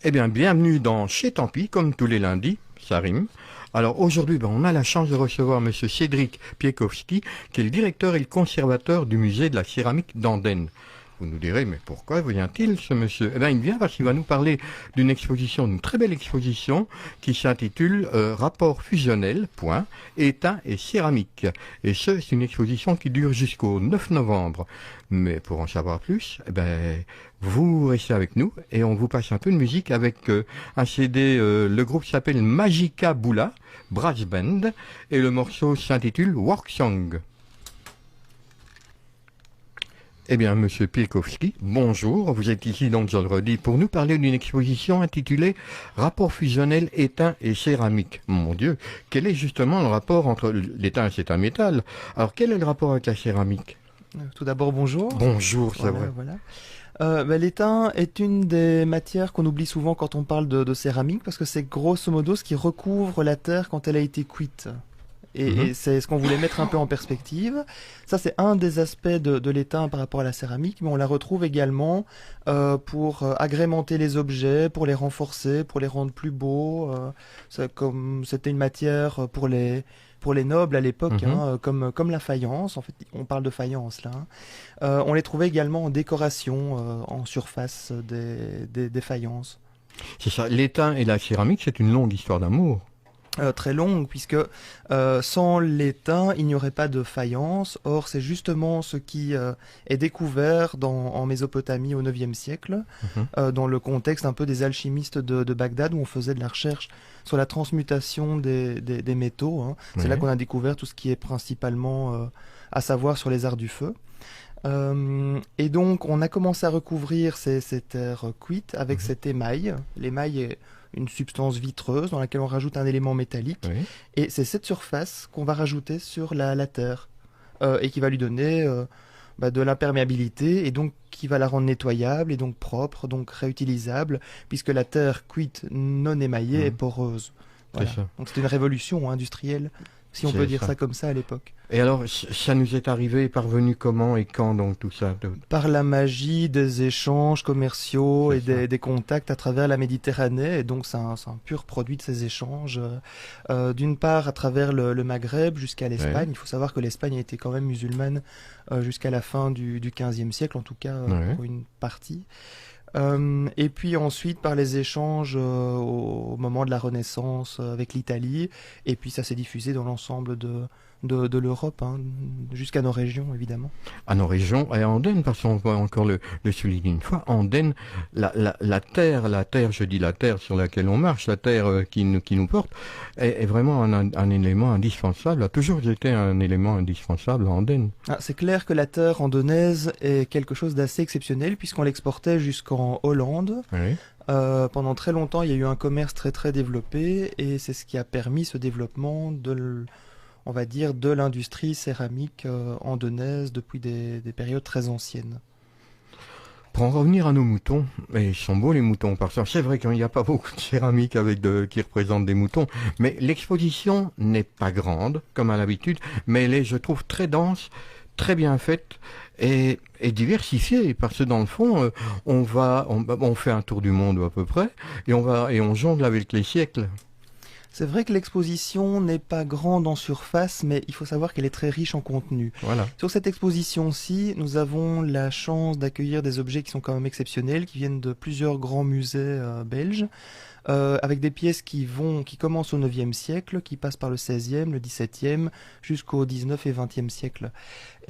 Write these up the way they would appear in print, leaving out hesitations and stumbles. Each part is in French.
Eh bien, bienvenue dans Chez Tampi, comme tous les lundis, ça rime. Alors aujourd'hui, on a la chance de recevoir Monsieur Cédric Piekowski, qui est le directeur et le conservateur du musée de la céramique d'Andenne. Vous nous direz, mais pourquoi vient-il ce monsieur? Eh bien, il vient parce qu'il va nous parler d'une exposition, d'une très belle exposition, qui s'intitule Rapport fusionnel, point, étain et céramique. Et c'est une exposition qui dure jusqu'au 9 novembre. Mais pour en savoir plus, vous restez avec nous et on vous passe un peu de musique avec un CD. Le groupe s'appelle Magica Bula Brass Band et le morceau s'intitule Work Song. Eh bien, Monsieur Piekowski, bonjour. Vous êtes ici donc, je le redis, pour nous parler d'une exposition intitulée Rapport fusionnel étain et céramique. Mon Dieu, quel est justement le rapport entre l'étain, c'est un métal. Alors, quel est le rapport avec la céramique? Tout d'abord, bonjour. Bonjour, c'est vrai. Voilà. L'étain est une des matières qu'on oublie souvent quand on parle de céramique, parce que c'est grosso modo ce qui recouvre la terre quand elle a été cuite. Et c'est ce qu'on voulait mettre un peu en perspective. Ça, c'est un des aspects de l'étain par rapport à la céramique, mais on la retrouve également pour agrémenter les objets, pour les renforcer, pour les rendre plus beaux. Comme c'était une matière pour les nobles à l'époque, comme la faïence. En fait, on parle de faïence là. On les trouvait également en décoration, en surface des faïences. C'est ça. L'étain et la céramique, c'est une longue histoire d'amour. Très longue, puisque sans l'étain, il n'y aurait pas de faïence. Or, c'est justement ce qui est découvert en Mésopotamie au IXe siècle, dans le contexte un peu des alchimistes de Bagdad, où on faisait de la recherche sur la transmutation des métaux. C'est là qu'on a découvert tout ce qui est principalement à savoir sur les arts du feu. Et donc, on a commencé à recouvrir ces terres cuites avec cet émail. L'émail est une substance vitreuse dans laquelle on rajoute un élément métallique. Oui. Et c'est cette surface qu'on va rajouter sur la terre et qui va lui donner de l'imperméabilité et donc qui va la rendre nettoyable et donc propre, donc réutilisable, puisque la terre cuite non émaillée est poreuse. Voilà. Donc c'était une révolution industrielle, si on peut dire ça comme ça à l'époque. Et alors, ça nous est arrivé, parvenu comment et quand donc tout ça? Par la magie des échanges commerciaux et des contacts à travers la Méditerranée. Et donc c'est un pur produit de ces échanges. D'une part à travers le Maghreb jusqu'à l'Espagne. Il faut savoir que l'Espagne a été quand même musulmane jusqu'à la fin du XVe siècle, en tout cas pour une partie. Et puis ensuite par les échanges au moment de la Renaissance avec l'Italie, et puis ça s'est diffusé dans l'ensemble de l'Europe, jusqu'à nos régions évidemment. À nos régions et à Andenne, parce qu'on va encore le souligner une fois, Andenne, la terre, je dis la terre sur laquelle on marche, la terre qui nous porte, est vraiment un élément indispensable, a toujours été un élément indispensable à Andenne. C'est clair que la terre andennaise est quelque chose d'assez exceptionnel, puisqu'on l'exportait jusqu'en Hollande. Oui. Pendant très longtemps, il y a eu un commerce très très développé, et c'est ce qui a permis ce développement on va dire, de l'industrie céramique andennaise depuis des périodes très anciennes. Pour en revenir à nos moutons, et ils sont beaux les moutons, parce que c'est vrai qu'il n'y a pas beaucoup de céramique qui représente des moutons, mais l'exposition n'est pas grande, comme à l'habitude, mais elle est, je trouve, très dense, très bien faite et diversifiée, parce que dans le fond, on fait un tour du monde à peu près, et on jongle avec les siècles. C'est vrai que l'exposition n'est pas grande en surface, mais il faut savoir qu'elle est très riche en contenu. Voilà. Sur cette exposition-ci, nous avons la chance d'accueillir des objets qui sont quand même exceptionnels, qui viennent de plusieurs grands musées belges, avec des pièces qui commencent au IXe siècle, qui passent par le XVIe, le XVIIe, jusqu'au XIXe et XXe siècle.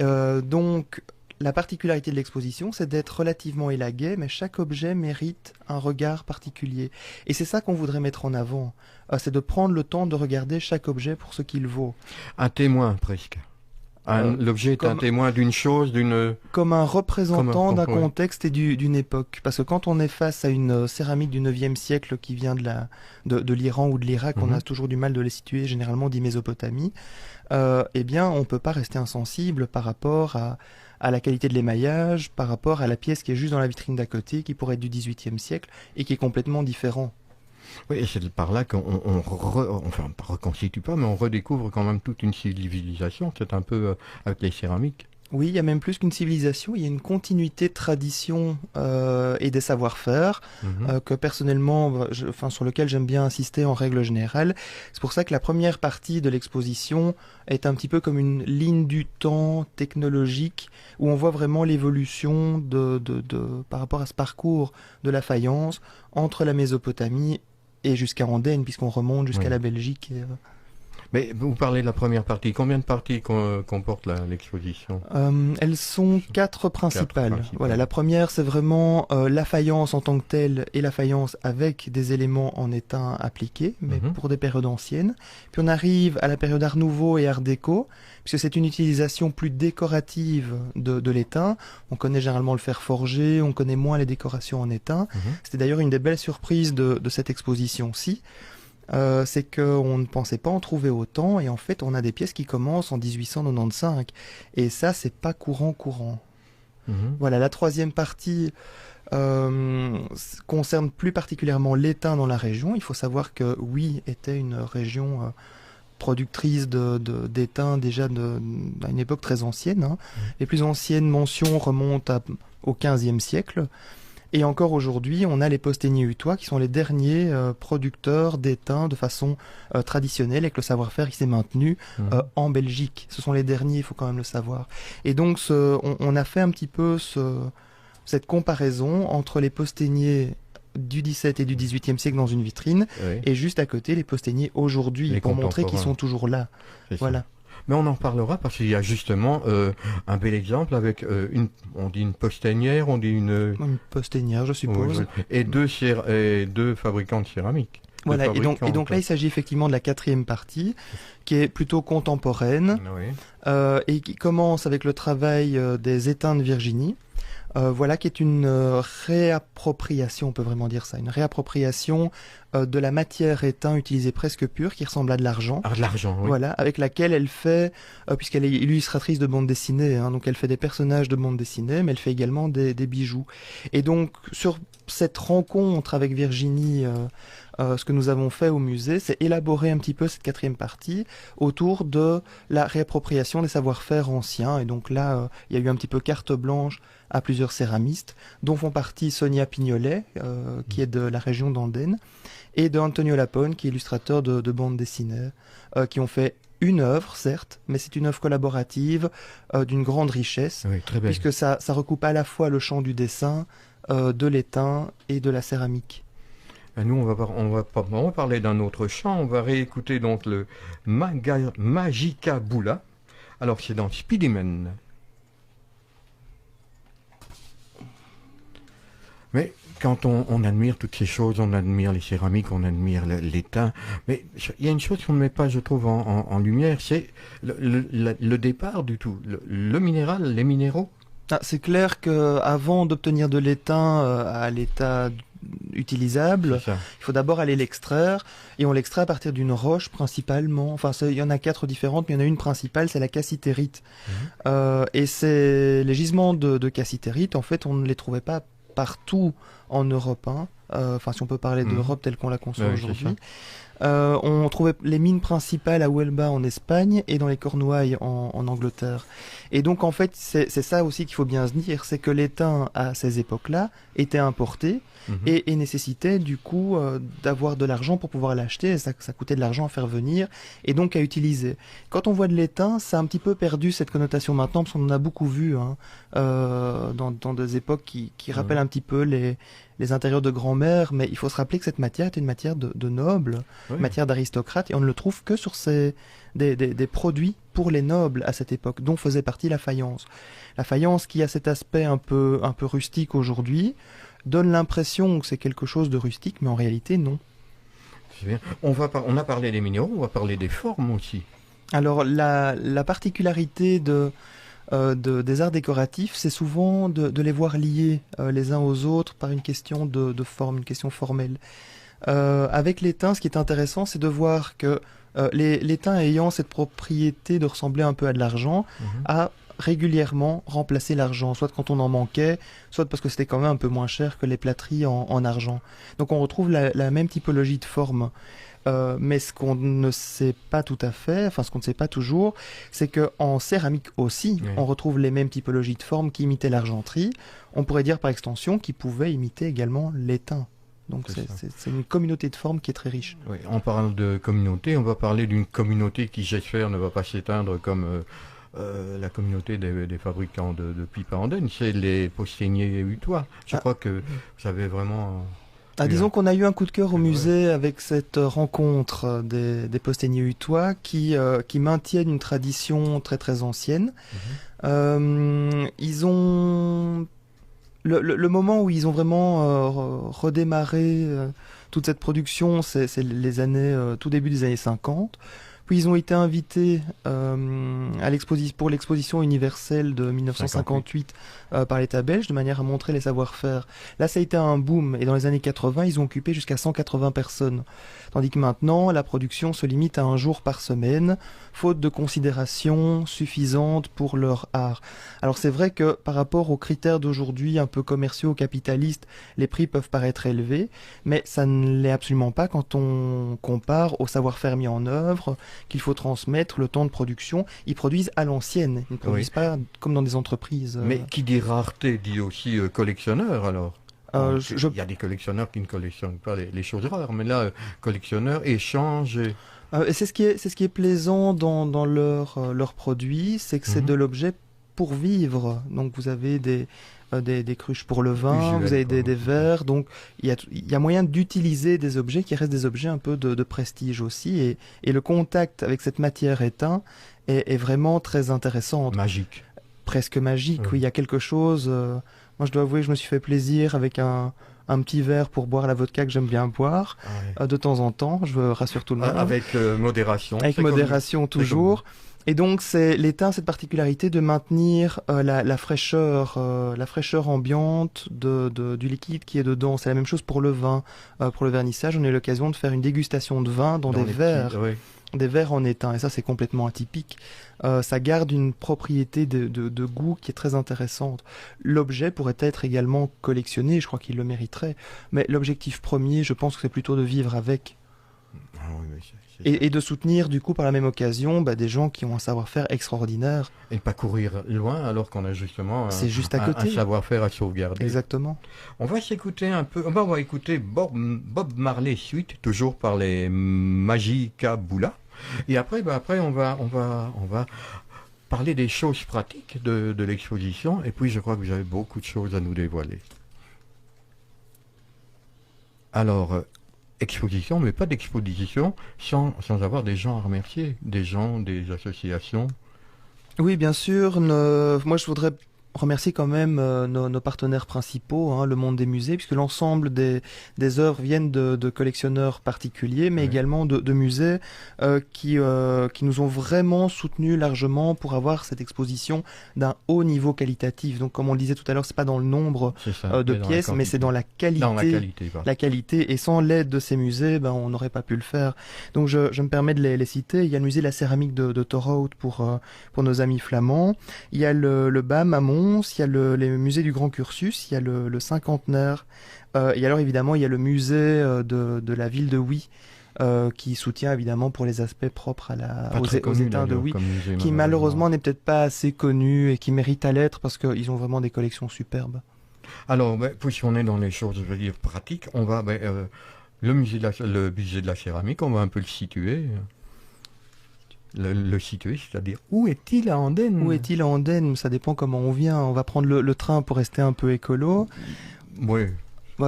Donc, la particularité de l'exposition, c'est d'être relativement élagué, mais chaque objet mérite un regard particulier. Et c'est ça qu'on voudrait mettre en avant. C'est de prendre le temps de regarder chaque objet pour ce qu'il vaut. Un témoin, presque. L'objet est un témoin d'une chose, comme un représentant d'un contexte et d'une époque. Parce que quand on est face à une céramique du IXe siècle qui vient de l'Iran ou de l'Irak, on a toujours du mal de les situer, généralement dit Mésopotamie, eh bien, on ne peut pas rester insensible par rapport à la qualité de l'émaillage, par rapport à la pièce qui est juste dans la vitrine d'à côté, qui pourrait être du XVIIIe siècle, et qui est complètement différent. Oui, et c'est par là qu'on reconstitue pas, mais on redécouvre quand même toute une civilisation. C'est un peu avec les céramiques. Oui, il y a même plus qu'une civilisation, il y a une continuité de tradition et des savoir-faire que personnellement, sur lequel j'aime bien insister en règle générale. C'est pour ça que la première partie de l'exposition est un petit peu comme une ligne du temps technologique où on voit vraiment l'évolution par rapport à ce parcours de la faïence entre la Mésopotamie et jusqu'à Andenne, puisqu'on remonte jusqu'à la Belgique. Mais vous parlez de la première partie. Combien de parties comporte l'exposition? Elles sont quatre principales. Voilà, la première, c'est vraiment la faïence en tant que telle et la faïence avec des éléments en étain appliqués, mais pour des périodes anciennes. Puis on arrive à la période Art Nouveau et Art Déco, puisque c'est une utilisation plus décorative de l'étain. On connaît généralement le fer forgé, on connaît moins les décorations en étain. C'était d'ailleurs une des belles surprises de cette exposition-ci. C'est qu'on ne pensait pas en trouver autant, et en fait on a des pièces qui commencent en 1895, et ça c'est pas courant. Voilà, la troisième partie concerne plus particulièrement l'étain dans la région. Il faut savoir que oui, était une région productrice d'étain déjà à une époque très ancienne. Les plus anciennes mentions remontent au XVe siècle. Et encore aujourd'hui, on a les Posténiers-Hutois qui sont les derniers producteurs d'étain de façon traditionnelle, et que le savoir-faire qui s'est maintenu en Belgique. Ce sont les derniers, il faut quand même le savoir. Et donc, on a fait un petit peu cette comparaison entre les Posténiers du XVIIe et du XVIIIe siècle dans une vitrine, et juste à côté, les Posténiers aujourd'hui, pour montrer qu'ils sont toujours là. Voilà. Mais on en parlera parce qu'il y a justement un bel exemple avec on dit une posténière, on dit une posténière, je suppose. Et deux fabricants de céramique. Voilà, et donc là, il s'agit effectivement de la quatrième partie, qui est plutôt contemporaine, et qui commence avec le travail des étains de Virginie. Voilà, qui est une réappropriation, on peut vraiment dire ça, une réappropriation de la matière étain utilisée presque pure, qui ressemble à de l'argent. Ah, de l'argent, oui. Voilà, avec laquelle elle fait, puisqu'elle est illustratrice de bande dessinée, donc elle fait des personnages de bande dessinée, mais elle fait également des bijoux. Et donc, sur cette rencontre avec Virginie, ce que nous avons fait au musée, c'est élaborer un petit peu cette quatrième partie autour de la réappropriation des savoir-faire anciens. Et donc là, il y a eu un petit peu carte blanche à plusieurs céramistes, dont font partie Sonia Pignolet, qui est de la région d'Andenne, et de Antonio Lapone, qui est illustrateur de bande dessinée, qui ont fait une œuvre, certes, mais c'est une œuvre collaborative d'une grande richesse, puisque ça recoupe à la fois le champ du dessin, de l'étain et de la céramique. Nous, on va pas parler d'un autre chant, on va réécouter donc le Magica Bula. Alors, c'est dans Spiderman. Mais quand on admire toutes ces choses, on admire les céramiques, on admire l'étain, mais il y a une chose qu'on ne met pas, je trouve, en lumière, c'est le départ du tout, le minéral, les minéraux. C'est clair qu'avant d'obtenir de l'étain à l'état utilisable, il faut d'abord aller l'extraire, et on l'extrait à partir d'une roche principalement. Enfin, il y en a 4 différentes, mais il y en a une principale, c'est la cassitérite. Et les gisements de cassitérite, en fait, on ne les trouvait pas partout en Europe. Enfin, si on peut parler d'Europe telle qu'on la conçoit aujourd'hui. On trouvait les mines principales à Huelva en Espagne et dans les Cornouailles en Angleterre. Et donc, en fait, c'est ça aussi qu'il faut bien se dire, c'est que l'étain, à ces époques-là, était importé et nécessitait, du coup, d'avoir de l'argent pour pouvoir l'acheter. Ça coûtait de l'argent à faire venir et donc à utiliser. Quand on voit de l'étain, ça a un petit peu perdu cette connotation maintenant, parce qu'on en a beaucoup vu dans des époques qui rappellent un petit peu les intérieurs de grand-mère, mais il faut se rappeler que cette matière était une matière de nobles, matière d'aristocrates, et on ne le trouve que sur des produits pour les nobles à cette époque, dont faisait partie la faïence. La faïence, qui a cet aspect un peu rustique aujourd'hui, donne l'impression que c'est quelque chose de rustique, mais en réalité non. C'est bien. On a parlé des minéraux, on va parler des formes aussi. Alors la particularité des arts décoratifs, c'est souvent de les voir liés les uns aux autres par une question de forme, une question formelle. Avec l'étain, ce qui est intéressant, c'est de voir que l'étain ayant cette propriété de ressembler un peu à de l'argent, a régulièrement remplacer l'argent, soit quand on en manquait, soit parce que c'était quand même un peu moins cher que les plâtreries en argent. Donc on retrouve la même typologie de forme. Mais ce qu'on ne sait pas tout à fait, enfin ce qu'on ne sait pas toujours, c'est qu'en céramique aussi, Oui. on retrouve les mêmes typologies de formes qui imitaient l'argenterie. On pourrait dire par extension qu'ils pouvaient imiter également l'étain. Donc c'est une communauté de formes qui est très riche. Oui, on parle de communauté, on va parler d'une communauté qui, j'espère, ne va pas s'éteindre comme la communauté des fabricants de pipes à Andenne, c'est les Postignets hutois. Je crois que vous avez vraiment... disons qu'on a eu un coup de cœur au musée avec cette rencontre des Postignets hutois qui maintiennent une tradition très très ancienne. Ils ont... Le moment où ils ont vraiment redémarré toute cette production, c'est les années, tout début des années 50. Puis ils ont été invités pour l'exposition universelle de 1958 par l'État belge, de manière à montrer les savoir-faire. Là, ça a été un boom, et dans les années 80, ils ont occupé jusqu'à 180 personnes. Tandis que maintenant, la production se limite à un jour par semaine, faute de considération suffisante pour leur art. Alors c'est vrai que par rapport aux critères d'aujourd'hui, un peu commerciaux, capitalistes, les prix peuvent paraître élevés, mais ça ne l'est absolument pas quand on compare au savoir-faire mis en œuvre, qu'il faut transmettre, le temps de production. Ils produisent à l'ancienne, ils ne produisent pas comme dans des entreprises. Mais qui dit rareté dit aussi collectionneur alors. Il y a des collectionneurs qui ne collectionnent pas les choses rares, mais là, collectionneurs échangent. C'est ce qui est plaisant dans leurs produits, c'est que c'est de l'objet pour vivre. Donc vous avez des cruches pour le vin, vous avez des verres, donc il y a moyen d'utiliser des objets qui restent des objets un peu de prestige aussi, et le contact avec cette matière éteint est vraiment très intéressant. Magique. Presque magique, oui, il y a quelque chose... moi je dois avouer que je me suis fait plaisir avec un petit verre pour boire la vodka que j'aime bien boire, de temps en temps, je veux rassurer tout le monde. Avec modération. Avec modération toujours. Et donc l'étain, cette particularité de maintenir la fraîcheur ambiante du liquide qui est dedans. C'est la même chose pour le vin, pour le vernissage. On a eu l'occasion de faire une dégustation de vin dans des verres. Des verres en étain, et ça c'est complètement atypique. Ça garde une propriété de goût qui est très intéressante. L'objet pourrait être également collectionné, je crois qu'il le mériterait, mais l'objectif premier, je pense que c'est plutôt de vivre avec. Et de soutenir du coup par la même occasion des gens qui ont un savoir-faire extraordinaire. Et ne pas courir loin alors qu'on a justement c'est juste à côté. Un savoir-faire à sauvegarder. Exactement. On va s'écouter un peu, on va écouter Bob Marley Suite, toujours par les Magica Boula. Et après, on va parler des choses pratiques de l'exposition. Et puis je crois que vous avez beaucoup de choses à nous dévoiler. Alors, exposition, mais pas d'exposition sans avoir des gens à remercier, des gens, des associations. Oui, bien sûr. Moi, je voudrais remercier quand même nos partenaires principaux, le monde des musées, puisque l'ensemble des œuvres viennent de collectionneurs particuliers, mais également de musées qui nous ont vraiment soutenus largement pour avoir cette exposition d'un haut niveau qualitatif. Donc, comme on le disait tout à l'heure, c'est pas dans le nombre de pièces, mais c'est dans la qualité. Dans la qualité, la qualité. Et sans l'aide de ces musées, on n'aurait pas pu le faire. Donc, je me permets de les citer. Il y a le musée de la céramique de Torhout pour nos amis flamands. Il y a le BAM à Mons. Il y a les musées du Grand Cursus, il y a le cinquantenaire, et alors évidemment il y a le musée de la ville de Huy, qui soutient évidemment pour les aspects propres aux étains de Huy, qui malheureusement n'est peut-être pas assez connu et qui mérite à l'être parce qu'ils ont vraiment des collections superbes. Alors, puisqu'on est dans les choses, je veux dire, pratiques, on va, le musée de la céramique, on va un peu le situer. Le situer, c'est-à-dire où est-il à Andenne? Où est-il à Andenne? Ça dépend comment on vient. On va prendre le train pour rester un peu écolo. Oui.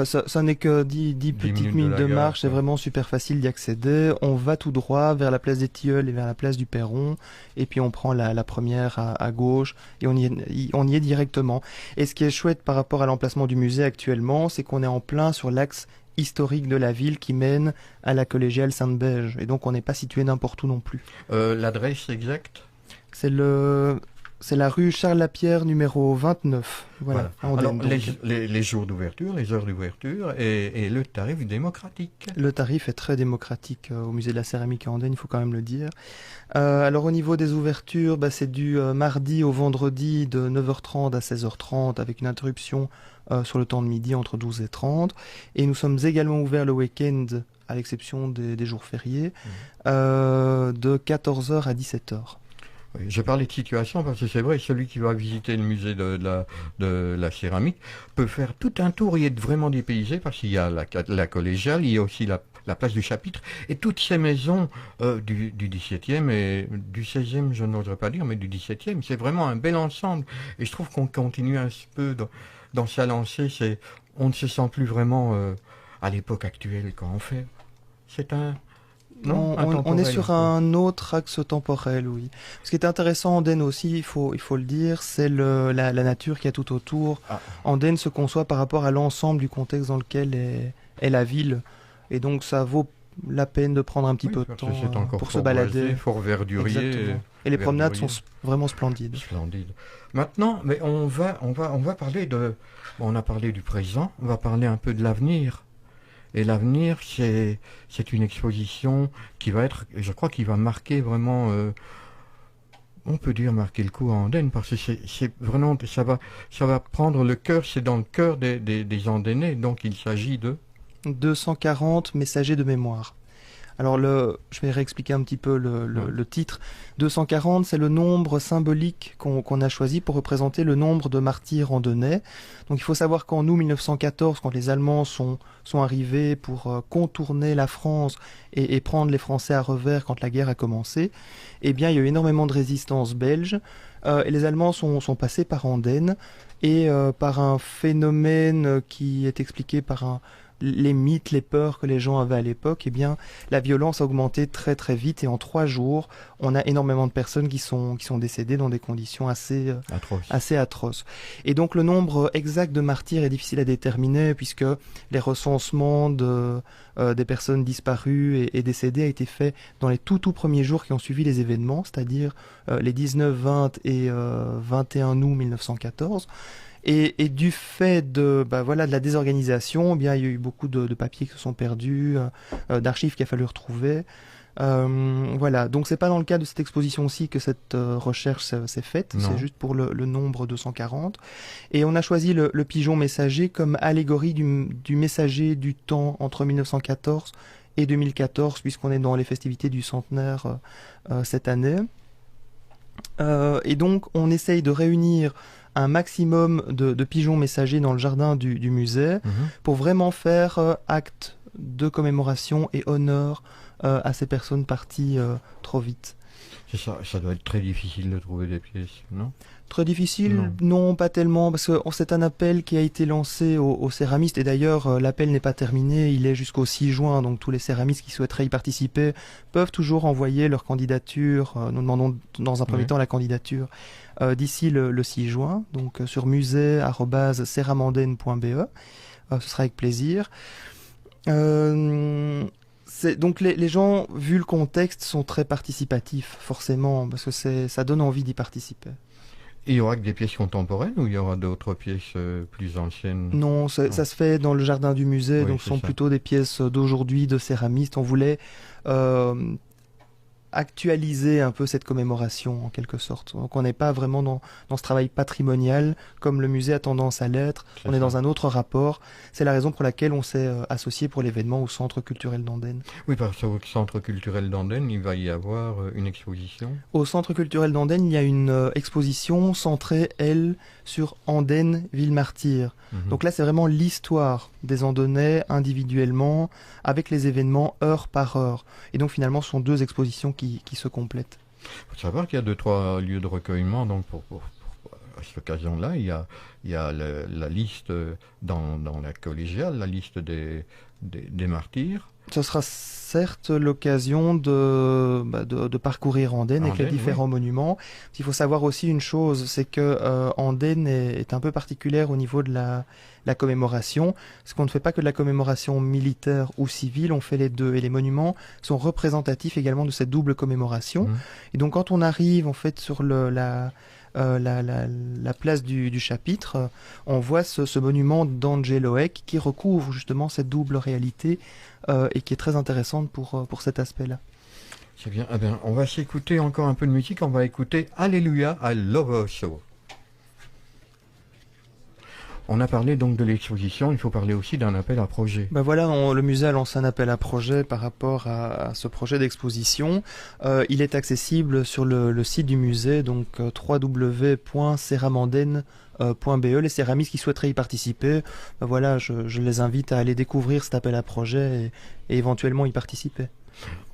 Ça n'est que 10 petites minutes de marche, c'est vraiment super facile d'y accéder. On va tout droit vers la place des Tilleuls et vers la place du Perron, et puis on prend la première à gauche, et on y est directement. Et ce qui est chouette par rapport à l'emplacement du musée actuellement, c'est qu'on est en plein sur l'axe historique de la ville qui mène à la collégiale Sainte-Bège, et donc on n'est pas situé n'importe où non plus. L'adresse exacte? C'est le C'est la rue Charles-Lapierre, numéro 29. Voilà. Alors, Andenne, les jours d'ouverture, les heures d'ouverture et le tarif démocratique. le tarif est très démocratique au musée de la céramique à Andenne, il faut quand même le dire. Alors au niveau des ouvertures, c'est du mardi au vendredi de 9h30 à 16h30 avec une interruption sur le temps de midi entre 12h30. Et nous sommes également ouverts le week-end, à l'exception des jours fériés, de 14h à 17h. Oui, je parlais de situation parce que c'est vrai, celui qui va visiter le musée de la céramique peut faire tout un tour et être vraiment dépaysé parce qu'il y a la collégiale, il y a aussi la place du chapitre et toutes ces maisons du 17e et du 16e, je n'oserais pas dire, mais du 17e. C'est vraiment un bel ensemble et je trouve qu'on continue un peu dans sa lancée. On ne se sent plus vraiment à l'époque actuelle quand on fait. C'est un... Non, on est sur un autre axe temporel, oui. Ce qui est intéressant en Andenne aussi, il faut le dire, c'est la nature qui est tout autour. Andenne se conçoit par rapport à l'ensemble du contexte dans lequel est la ville. Et donc ça vaut la peine de prendre un petit peu de temps pour se balader. Fort verdurier. Et les promenades sont vraiment splendides. Maintenant, mais on va parler on a parlé du présent, on va parler un peu de l'avenir. Et l'avenir, c'est une exposition qui va être, je crois, qui va marquer vraiment, on peut dire marquer le coup à Andenne, parce que c'est vraiment, ça va prendre le cœur, c'est dans le cœur des Andennais, donc il s'agit de 240 messagers de mémoire. Alors je vais réexpliquer un petit peu le titre. 240, c'est le nombre symbolique qu'on a choisi pour représenter le nombre de martyrs andennais. Donc il faut savoir qu'en août 1914, quand les Allemands sont arrivés pour contourner la France et prendre les Français à revers quand la guerre a commencé, eh bien il y a eu énormément de résistance belge et les Allemands sont passés par Andenne et par un phénomène qui est expliqué par les mythes, les peurs que les gens avaient à l'époque, eh bien, la violence a augmenté très très vite et en 3 jours, on a énormément de personnes qui sont décédées dans des conditions assez atroces. Et donc le nombre exact de martyrs est difficile à déterminer puisque les recensements des personnes disparues et décédées a été fait dans les tout premiers jours qui ont suivi les événements, c'est-à-dire les 19, 20 et 21 août 1914. Et du fait de la désorganisation, eh bien, il y a eu beaucoup de papiers qui se sont perdus, d'archives qu'il a fallu retrouver. Voilà, donc c'est pas dans le cadre de cette exposition-ci que cette recherche s'est faite, c'est juste pour le nombre 240. Et on a choisi le pigeon messager comme allégorie du messager du temps entre 1914 et 2014, puisqu'on est dans les festivités du centenaire cette année. Et donc on essaye de réunir un maximum de pigeons messagers dans le jardin du musée pour vraiment faire acte de commémoration et honneur à ces personnes parties trop vite. C'est ça doit être très difficile de trouver des pièces, non ? Très difficile, non, pas tellement, parce que c'est un appel qui a été lancé aux céramistes, et d'ailleurs l'appel n'est pas terminé, il est jusqu'au 6 juin, donc tous les céramistes qui souhaiteraient y participer peuvent toujours envoyer leur candidature, nous demandons dans un premier temps la candidature d'ici le 6 juin, donc sur musée@ceramandenne.be, ce sera avec plaisir. Donc les gens, vu le contexte, sont très participatifs, forcément, parce que ça donne envie d'y participer. Et il y aura que des pièces contemporaines ou il y aura d'autres pièces plus anciennes ? Non, ça se fait dans le jardin du musée, donc ce sont plutôt des pièces d'aujourd'hui, de céramistes. On voulait actualiser un peu cette commémoration en quelque sorte. Donc on n'est pas vraiment dans ce travail patrimonial comme le musée a tendance à l'être. On est dans un autre rapport. C'est la raison pour laquelle on s'est associé pour l'événement au Centre culturel d'Andenne. Oui, parce qu'au Centre culturel d'Andenne, il va y avoir une exposition. Au Centre culturel d'Andenne, il y a une exposition centrée, elle, sur Andenne, ville martyre. Donc là, c'est vraiment l'histoire des Andennais individuellement, avec les événements heure par heure. Et donc finalement, ce sont 2 expositions qui se complètent. Il faut savoir qu'il y a 2-3 lieux de recueillement. Donc à cette occasion-là, il y a la liste dans la collégiale, la liste des martyrs. Ce sera certes l'occasion de parcourir Andenne avec les différents monuments. Il faut savoir aussi une chose, c'est que Andenne est un peu particulière au niveau de la commémoration, parce qu'on ne fait pas que de la commémoration militaire ou civile, on fait les deux. Et les monuments sont représentatifs également de cette double commémoration. Et donc quand on arrive en fait sur la place du chapitre, on voit ce monument d'Angelo Eck qui recouvre justement cette double réalité et qui est très intéressante pour cet aspect-là. C'est bien. Eh bien, on va s'écouter encore un peu de musique. On va écouter Alléluia à Love Show. On a parlé donc de l'exposition, il faut parler aussi d'un appel à projet. Ben voilà, le musée a lancé un appel à projet par rapport à ce projet d'exposition. Il est accessible sur le site du musée, donc www.ceramanden.be. Les céramistes qui souhaiteraient y participer, ben voilà, je les invite à aller découvrir cet appel à projet et éventuellement y participer.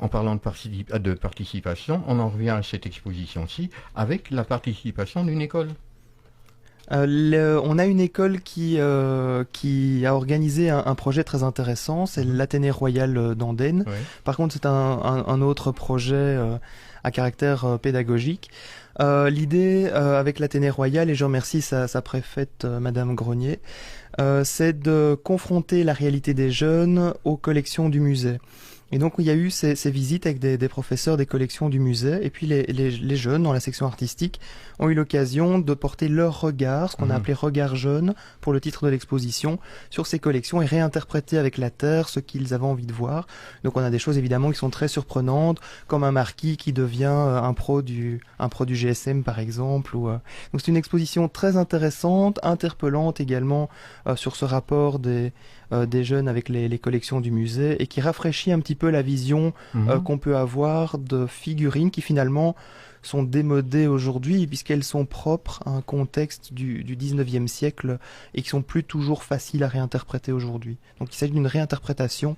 En parlant de participation, on en revient à cette exposition-ci avec la participation d'une école. On a une école qui a organisé un projet très intéressant, c'est l'Athénée Royal d'Andenne. Ouais. Par contre, c'est un autre projet à caractère pédagogique. L'idée avec l'Athénée Royal, et je remercie sa préfète Madame Grenier, c'est de confronter la réalité des jeunes aux collections du musée. Et donc il y a eu ces visites avec des professeurs des collections du musée, et puis les jeunes dans la section artistique ont eu l'occasion de porter leur regard, ce qu'on a appelé regard jeune pour le titre de l'exposition, sur ces collections et réinterpréter avec la terre ce qu'ils avaient envie de voir. Donc on a des choses évidemment qui sont très surprenantes, comme un marquis qui devient un pro du GSM par exemple. Donc c'est une exposition très intéressante, interpellante également sur ce rapport des jeunes avec les collections du musée et qui rafraîchit un petit peu la vision qu'on peut avoir de figurines qui finalement sont démodées aujourd'hui puisqu'elles sont propres à un contexte du 19e siècle et qui sont plus toujours faciles à réinterpréter aujourd'hui. Donc il s'agit d'une réinterprétation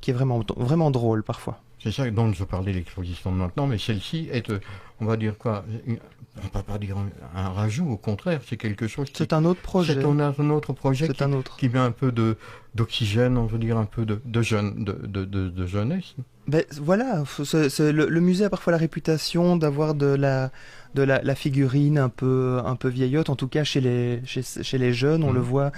qui est vraiment, vraiment drôle parfois. C'est ça dont je parlais de l'exposition de maintenant, mais celle-ci est, on va dire quoi, on ne peut pas dire un rajout, au contraire, c'est quelque chose qui... C'est un autre projet. C'est un autre projet qui met un peu d'oxygène, on veut dire un peu de jeunesse. Ben, voilà, le musée a parfois la réputation d'avoir de la figurine un peu vieillotte, en tout cas chez les jeunes, on le voit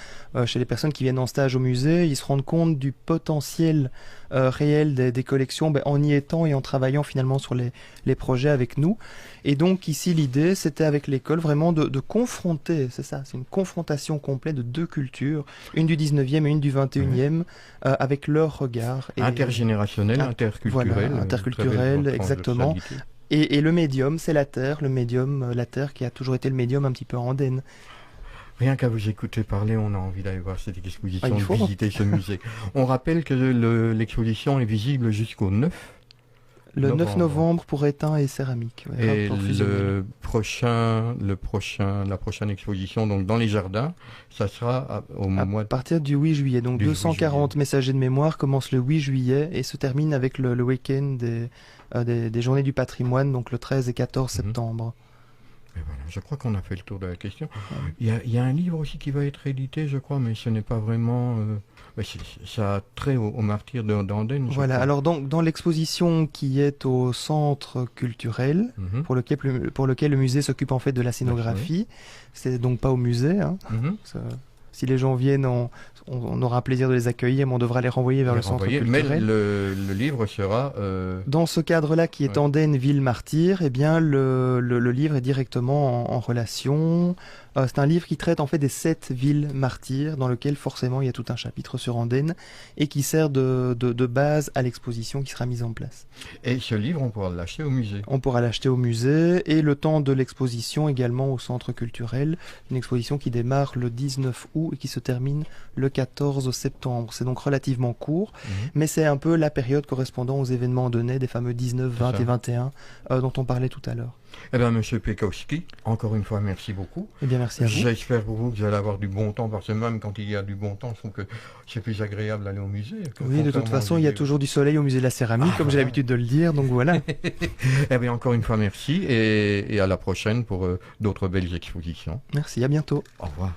chez les personnes qui viennent en stage au musée, ils se rendent compte du potentiel réel des collections en y étant et en travaillant finalement sur les projets avec nous. Et donc ici l'idée c'était avec l'école vraiment de confronter, c'est ça, c'est une confrontation complète de deux cultures, une du 19e et une du 21e, avec leur regard. Intergénérationnel, interculturel. Voilà, interculturel, exactement. Et le médium, c'est la terre, la terre qui a toujours été le médium un petit peu andenne. Rien qu'à vous écouter parler, on a envie d'aller voir cette exposition, de visiter ce musée. On rappelle que l'exposition est visible jusqu'au 9 Le 9 novembre pour étain et céramique. Ouais, et la prochaine exposition, donc dans les jardins, ça sera à partir du 8 juillet. Donc 240 messagers de mémoire commencent le 8 juillet et se termine avec le week-end des journées du patrimoine, donc le 13 et 14 septembre. Et voilà, je crois qu'on a fait le tour de la question. Il y a un livre aussi qui va être édité, je crois, mais ce n'est pas vraiment... ça a trait au martyr d'Andenne. Voilà, alors dans l'exposition qui est au centre culturel, pour lequel le musée s'occupe en fait de la scénographie, c'est donc pas au musée. Hein. Si les gens viennent, on aura un plaisir de les accueillir, mais on devra les renvoyer vers le centre culturel. Mais le livre sera... Dans ce cadre-là, qui est Andenne, ville martyre, eh bien, le livre est directement en relation. C'est un livre qui traite en fait des 7 villes martyrs, dans lequel forcément il y a tout un chapitre sur Andenne, et qui sert de base à l'exposition qui sera mise en place. Et ce livre, on pourra l'acheter au musée. On pourra l'acheter au musée, et le temps de l'exposition également au centre culturel, une exposition qui démarre le 19 août et qui se termine le 14 septembre. C'est donc relativement court, mais c'est un peu la période correspondant aux événements andennais, des fameux 19, 20 et 21 dont on parlait tout à l'heure. Eh bien, Monsieur Piekowski, encore une fois, merci beaucoup. Eh bien, merci à vous. J'espère pour vous que vous allez avoir du bon temps, parce que même quand il y a du bon temps, je trouve que c'est plus agréable d'aller au musée. Oui, de toute façon, il y a toujours du soleil au musée de la céramique, comme j'ai l'habitude de le dire, donc voilà. Eh bien, encore une fois, merci, et à la prochaine pour d'autres belles expositions. Merci, à bientôt. Au revoir.